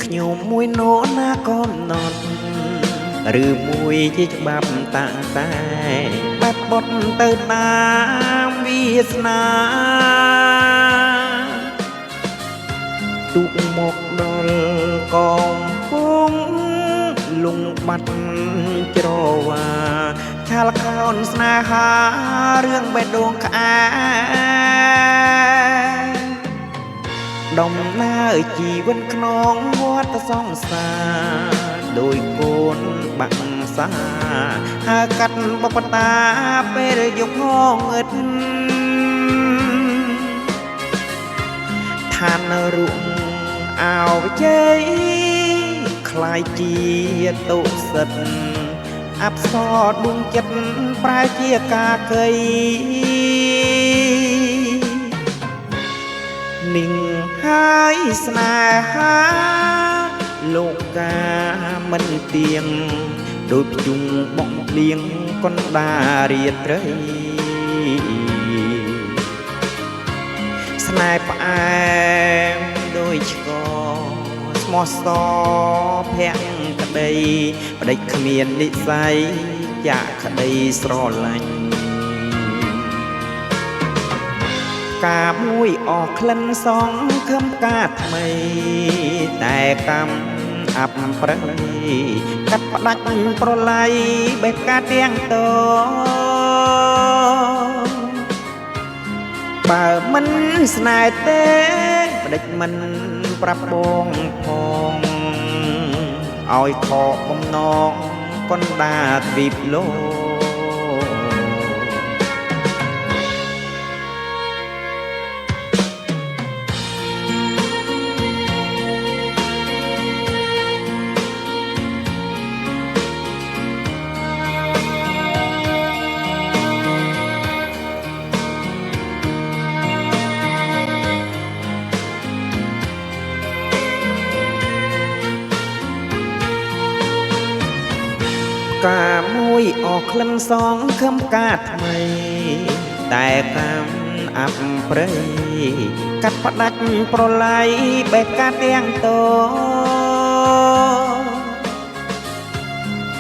ខ្ញុំមួយណូណាកូនណត់ឬមួយជាច្បាប់តាំងតែបែបបត់ទៅតាមវាសនាទុកមកដល់កងពងលងបាត់ច្រវាឆាលខោនស្នេហារឿងបេះដូងក្អែដំណើរជីវិតក្នុងវត្តសង្សារដោយកូនបាក់សាហើកាត់បបតាពេលយប់ងងឹតឋានរុងអោជ័យคล้ายជាទុសិតអប្សរដួងចិត្តប្រែជាកាកីนิ่งหายស្នេហាលោកកាមិនទៀងដូចភ្ជុំបងលៀងកណ្ដារាត្រីស្នេហ៍ផ្អែមដូចឆ្កស្មោះសរភក្តីប្ដេចគ្មាននិស័យចាក់ក្តីស្រឡាញ់ការមួយអស់ក្លិនសងខំការថ្មីតែកម្មអាប់ប្រៃកាត់ផ្ដាច់ប្រឡ័យបេះការទាំងតបើមិនស្នេហ៍ទេផ្ដេចមិនប្រាប់បងផងឲ្យខកបំណងកណ្ដាទ្វីបលោកការមួយអស់ក្លិនសងខំការថ្មីតែកម្មអាប់ប្រៃកាត់ផ្ដាច់ប្រឡ័យបេះកាត់ទាំងត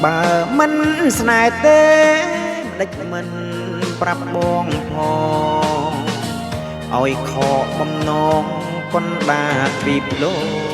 បើមិនស្នេហ៍ទេមិនដេចមិនប្រាប់បងផងឲ្យខកបំណងកណ្ដាទ្វីបលោក